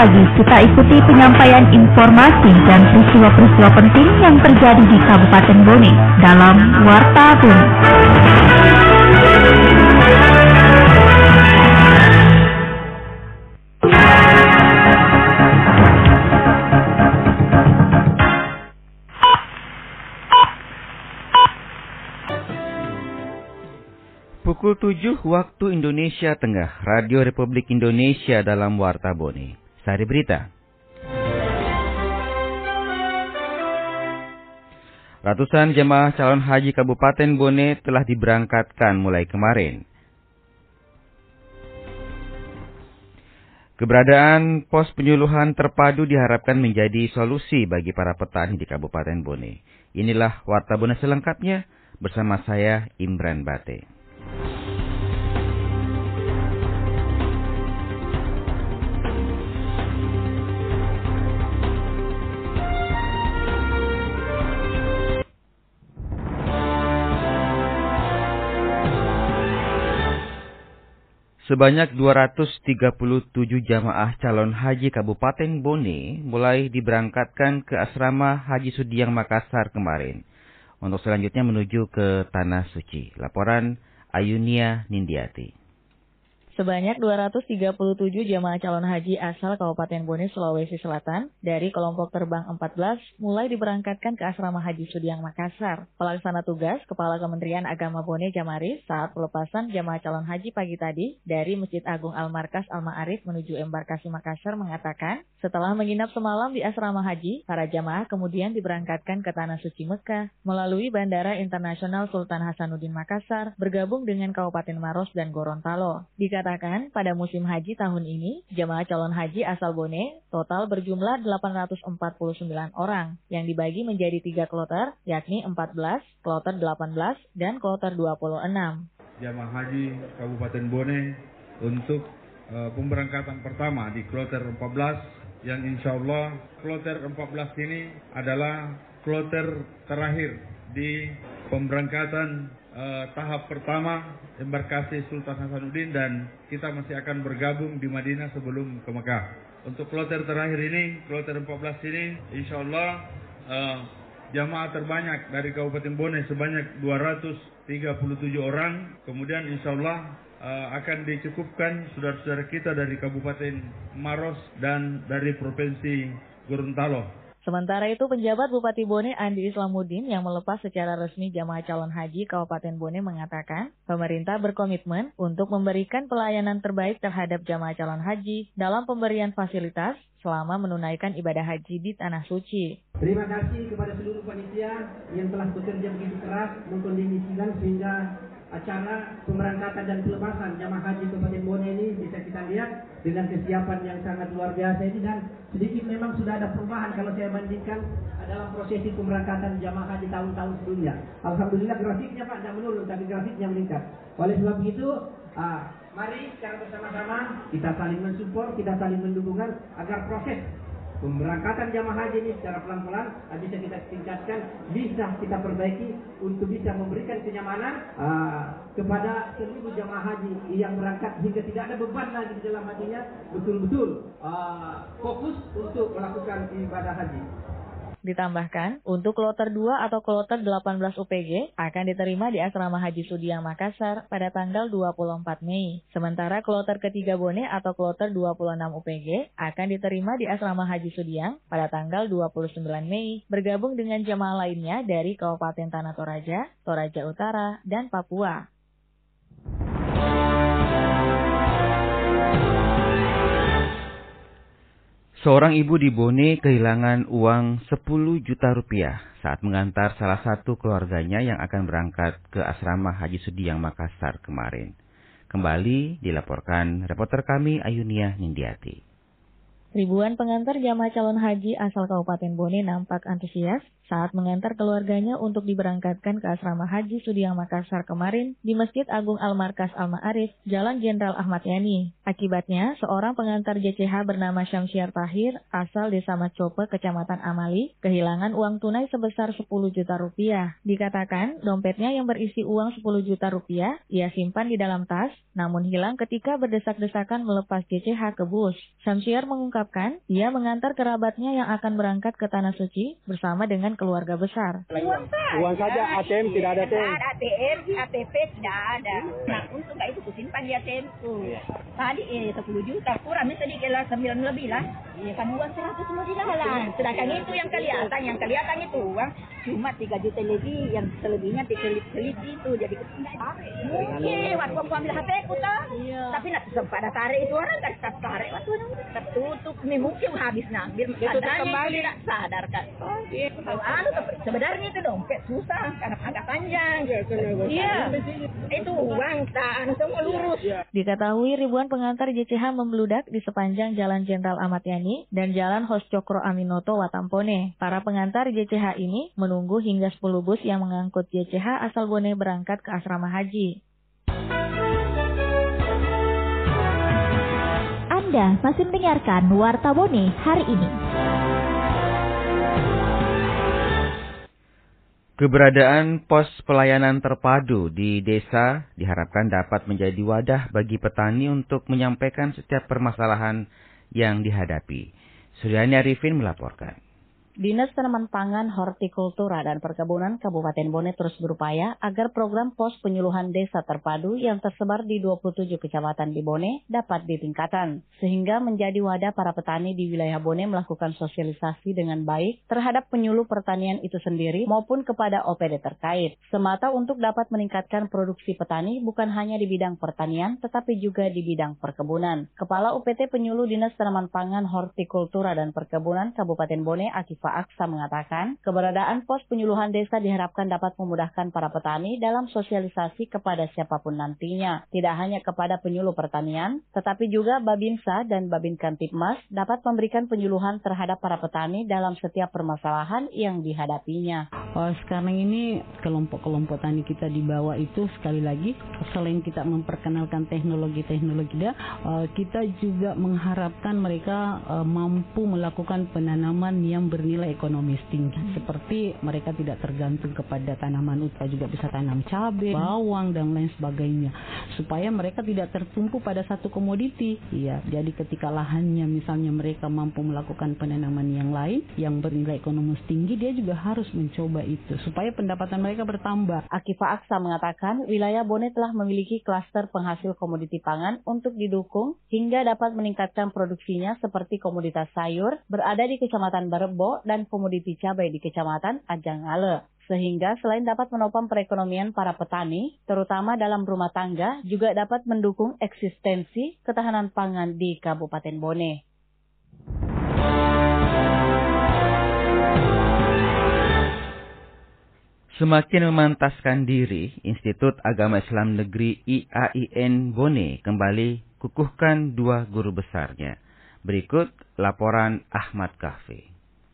pagi kita ikuti penyampaian informasi dan peristiwa-peristiwa penting yang terjadi di Kabupaten Bone dalam Warta Bone. Pukul 7 waktu Indonesia Tengah, Radio Republik Indonesia dalam Warta Bone. Sari berita. Ratusan jemaah calon haji Kabupaten Bone telah diberangkatkan mulai kemarin. Keberadaan pos penyuluhan terpadu diharapkan menjadi solusi bagi para petani di Kabupaten Bone. Inilah Warta Bone selengkapnya bersama saya Imran Bate. Sebanyak 237 jamaah calon haji Kabupaten Bone mulai diberangkatkan ke asrama Haji Sudiang Makassar kemarin untuk selanjutnya menuju ke Tanah Suci. Laporan Ayunia Nindiati. Sebanyak 237 jamaah calon haji asal Kabupaten Bone, Sulawesi Selatan dari kelompok terbang 14 mulai diberangkatkan ke asrama Haji Sudiang Makassar. Pelaksana tugas Kepala Kementerian Agama Bone Jamaris saat pelepasan jamaah calon haji pagi tadi dari Masjid Agung Al-Markas Al-Ma'arif menuju embarkasi Makassar mengatakan, setelah menginap semalam di asrama haji, para jamaah kemudian diberangkatkan ke Tanah Suci Mekah melalui Bandara Internasional Sultan Hasanuddin Makassar bergabung dengan Kabupaten Maros dan Gorontalo. Dikatakan pada musim haji tahun ini, jamaah calon haji asal Bone total berjumlah 849 orang yang dibagi menjadi 3 kloter, yakni 14, kloter 18, dan kloter 26. Jamaah haji Kabupaten Bone untuk pemberangkatan pertama di kloter 14 yang insya Allah kloter 14 ini adalah kloter terakhir di pemberangkatan tahap pertama embarkasi Sultan Hasanuddin, dan kita masih akan bergabung di Madinah sebelum ke Mekah. Untuk kloter terakhir ini, kloter 14 ini, insya Allah jamaah terbanyak dari Kabupaten Bone sebanyak 237 orang. Kemudian insya Allah akan dicukupkan saudara-saudara kita dari Kabupaten Maros dan dari Provinsi Gorontalo. Sementara itu, penjabat Bupati Bone Andi Islamuddin yang melepas secara resmi jamaah calon haji Kabupaten Bone mengatakan, pemerintah berkomitmen untuk memberikan pelayanan terbaik terhadap jamaah calon haji dalam pemberian fasilitas selama menunaikan ibadah haji di Tanah Suci. Terima kasih kepada seluruh panitia yang telah bekerja begitu keras mengkondisikan sehingga acara pemberangkatan dan pelepasan jamaah haji Kabupaten Bone ini bisa kita lihat dengan kesiapan yang sangat luar biasa ini, dan sedikit memang sudah ada perubahan kalau saya bandingkan dalam prosesi pemberangkatan jamaah haji tahun-tahun sebelumnya. Alhamdulillah grafiknya Pak tidak menurun, tapi grafiknya meningkat. Oleh sebab itu, mari secara bersama-sama kita saling mensupport, kita saling mendukungkan agar proses pemberangkatan jamaah haji ini secara pelan-pelan bisa kita tingkatkan, bisa kita perbaiki untuk bisa memberikan kenyamanan kepada seluruh jamaah haji yang berangkat sehingga tidak ada beban lagi di dalam hatinya, betul-betul fokus untuk melakukan ibadah haji. Ditambahkan, untuk kloter 2 atau kloter 18 UPG akan diterima di Asrama Haji Sudiang Makassar pada tanggal 24 Mei. Sementara kloter ketiga Bone atau kloter 26 UPG akan diterima di Asrama Haji Sudiang pada tanggal 29 Mei, bergabung dengan jamaah lainnya dari Kabupaten Tanah Toraja, Toraja Utara, dan Papua. Seorang ibu di Bone kehilangan uang 10 juta rupiah saat mengantar salah satu keluarganya yang akan berangkat ke asrama Haji Sudiang Makassar kemarin. Kembali dilaporkan reporter kami Ayunia Nindiati. Ribuan pengantar jamaah calon haji asal Kabupaten Bone nampak antusias saat mengantar keluarganya untuk diberangkatkan ke asrama Haji Sudiang Makassar kemarin di Masjid Agung Al-Markas Al-Ma'arif, Jalan Jenderal Ahmad Yani. Akibatnya, seorang pengantar JCH bernama Syamsiar Tahir, asal Desa Macope, Kecamatan Amali, kehilangan uang tunai sebesar 10 juta rupiah. Dikatakan, dompetnya yang berisi uang 10 juta rupiah, ia simpan di dalam tas, namun hilang ketika berdesak-desakan melepas JCH ke bus. Syamsiar mengungkapkan mengungkapkan, ia mengantar kerabatnya yang akan berangkat ke Tanah Suci bersama dengan keluarga besar. Uang saja, ATM tidak ada ATM. Tidak ada ATM, ATP tidak ada. Nah, untuk itu kusimpan di ATM. Tadi 10 juta, kurang sedikit lah, 9 lebih lah. Iya kan uang 100 semua di dalam. Sedangkan itu yang kelihatan itu uang cuma 3 juta lebih, yang selebihnya diteliti itu. Jadi mungkin waktu aku ambil HP aku tapi nak sempat ada tarik itu orang tak tarik waktu tertutup. Mungkin habis ngambil adanya tidak sadar kan. Sebenarnya itu dompet susah karena agak panjang. Iya. Itu uang tak semua lurus. Diketahui ribuan pengantar JCH membludak di sepanjang Jalan Jenderal Ahmad Yani dan Jalan Hos Cokro Aminoto Watampone. Para pengantar JCH ini menunggu hingga 10 bus yang mengangkut JCH asal Bone berangkat ke asrama haji. Anda masih mendengarkan Warta Bone hari ini. Keberadaan pos pelayanan terpadu di desa diharapkan dapat menjadi wadah bagi petani untuk menyampaikan setiap permasalahan yang dihadapi. Suryani Arifin melaporkan. Dinas Tanaman Pangan, Hortikultura, dan Perkebunan Kabupaten Bone terus berupaya agar program pos penyuluhan desa terpadu yang tersebar di 27 kecamatan di Bone dapat ditingkatkan, sehingga menjadi wadah para petani di wilayah Bone melakukan sosialisasi dengan baik terhadap penyuluh pertanian itu sendiri maupun kepada OPD terkait, semata untuk dapat meningkatkan produksi petani bukan hanya di bidang pertanian tetapi juga di bidang perkebunan. Kepala UPT Penyuluh Dinas Tanaman Pangan, Hortikultura, dan Perkebunan Kabupaten Bone, Akifa Aksa, mengatakan keberadaan pos penyuluhan desa diharapkan dapat memudahkan para petani dalam sosialisasi kepada siapapun nantinya. Tidak hanya kepada penyuluh pertanian, tetapi juga Babinsa dan Babin Kantipmas dapat memberikan penyuluhan terhadap para petani dalam setiap permasalahan yang dihadapinya. Sekarang ini kelompok-kelompok tani kita di bawah itu sekali lagi selain kita memperkenalkan teknologi-teknologi dia, kita juga mengharapkan mereka mampu melakukan penanaman yang bernilai ekonomis tinggi. Seperti mereka tidak tergantung kepada tanaman utama, juga bisa tanam cabai, bawang, dan lain sebagainya. Supaya mereka tidak tertumpu pada satu komoditi. Iya, jadi ketika lahannya misalnya mereka mampu melakukan penanaman yang lain yang bernilai ekonomis tinggi, dia juga harus mencoba itu supaya pendapatan mereka bertambah. Akifa Aksa mengatakan wilayah Bone telah memiliki klaster penghasil komoditi pangan untuk didukung hingga dapat meningkatkan produksinya seperti komoditas sayur berada di Kecamatan Barebo dan komoditi cabai di Kecamatan Ajangale. Sehingga selain dapat menopang perekonomian para petani, terutama dalam rumah tangga, juga dapat mendukung eksistensi ketahanan pangan di Kabupaten Bone. Semakin memantaskan diri, Institut Agama Islam Negeri IAIN Bone kembali kukuhkan 2 guru besarnya. Berikut laporan Ahmad Kahfi.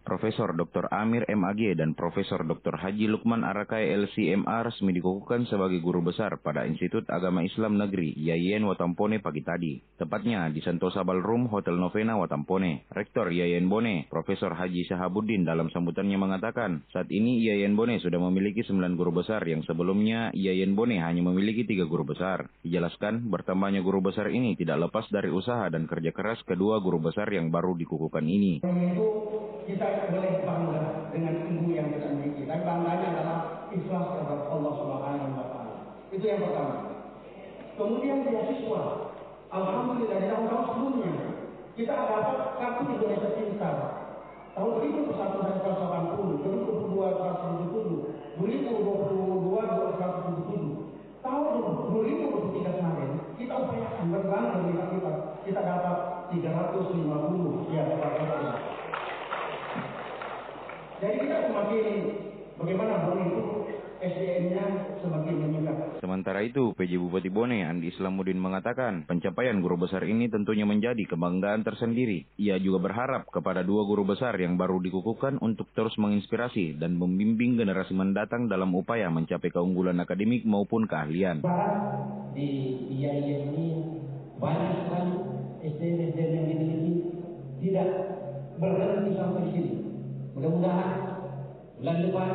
Profesor Dr. Amir MAG dan Profesor Dr. Haji Lukman Arakai LCMA resmi dikukuhkan sebagai guru besar pada Institut Agama Islam Negeri IAIN Watampone pagi tadi. Tepatnya di Sentosa Ballroom Hotel Novena Watampone. Rektor IAIN Bone, Profesor Haji Sahabuddin dalam sambutannya mengatakan, saat ini IAIN Bone sudah memiliki 9 guru besar yang sebelumnya IAIN Bone hanya memiliki 3 guru besar. Dijelaskan, bertambahnya guru besar ini tidak lepas dari usaha dan kerja keras kedua guru besar yang baru dikukuhkan ini. Kita boleh bangga dengan ilmu yang kita miliki, tapi bangganya adalah ikhlas kepada Allah Subhanahu wa Ta'ala. Itu yang pertama. Kemudian beasiswa, alhamdulillah di tahun-tahun sebelumnya kita dapat kartu Indonesia Pintar. Tahun 1980, 2022 170, 2022 277. Tahun 2023 kemarin kita upayakan berbangga dengan kita dapat 350 ya Pak. Jadi kita semakin bagaimana Bone itu SDM-nya semakin meningkat. Sementara itu, PJ Bupati Bone Andi Islamuddin mengatakan pencapaian guru besar ini tentunya menjadi kebanggaan tersendiri. Ia juga berharap kepada 2 guru besar yang baru dikukuhkan untuk terus menginspirasi dan membimbing generasi mendatang dalam upaya mencapai keunggulan akademik maupun keahlian. Di IAIN ini banyak sekali SDM yang dimiliki tidak berhenti sampai sini. Mudah-mudahan bulan depan,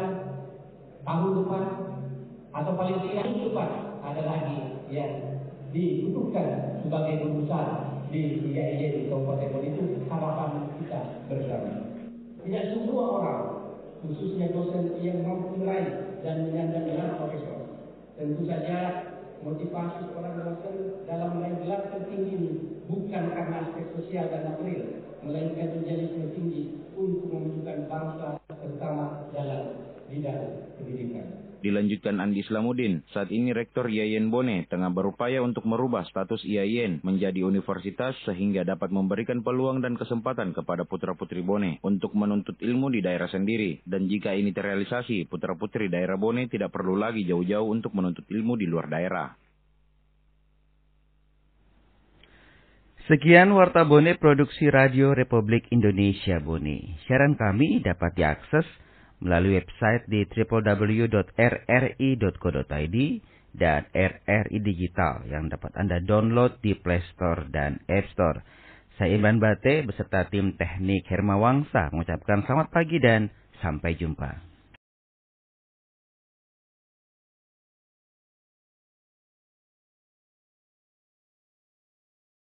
tahun depan, atau paling tidak tahun depan ada lagi yang dibutuhkan sebagai guru besar di IAIN di Kabupaten Bone itu harapan kita bersama. Tidak semua orang, khususnya dosen yang mampu meraih dan menyandang gelar profesor. Tentu saja motivasi orang dosen dalam meraih gelar tertinggi ini bukan karena aspek sosial dan material, melainkan menjadi tinggi untuk memajukan bangsa terutama dalam bidang pendidikan. Dilanjutkan Andi Islamuddin, saat ini Rektor IAIN Bone tengah berupaya untuk merubah status IAIN menjadi universitas sehingga dapat memberikan peluang dan kesempatan kepada putra-putri Bone untuk menuntut ilmu di daerah sendiri. Dan jika ini terrealisasi, putra-putri daerah Bone tidak perlu lagi jauh-jauh untuk menuntut ilmu di luar daerah. Sekian Warta Bone Produksi Radio Republik Indonesia Bone. Siaran kami dapat diakses melalui website di www.rri.co.id dan RRI Digital yang dapat Anda download di Play Store dan App Store. Saya Imran Bate beserta tim teknik Hermawangsa mengucapkan selamat pagi dan sampai jumpa.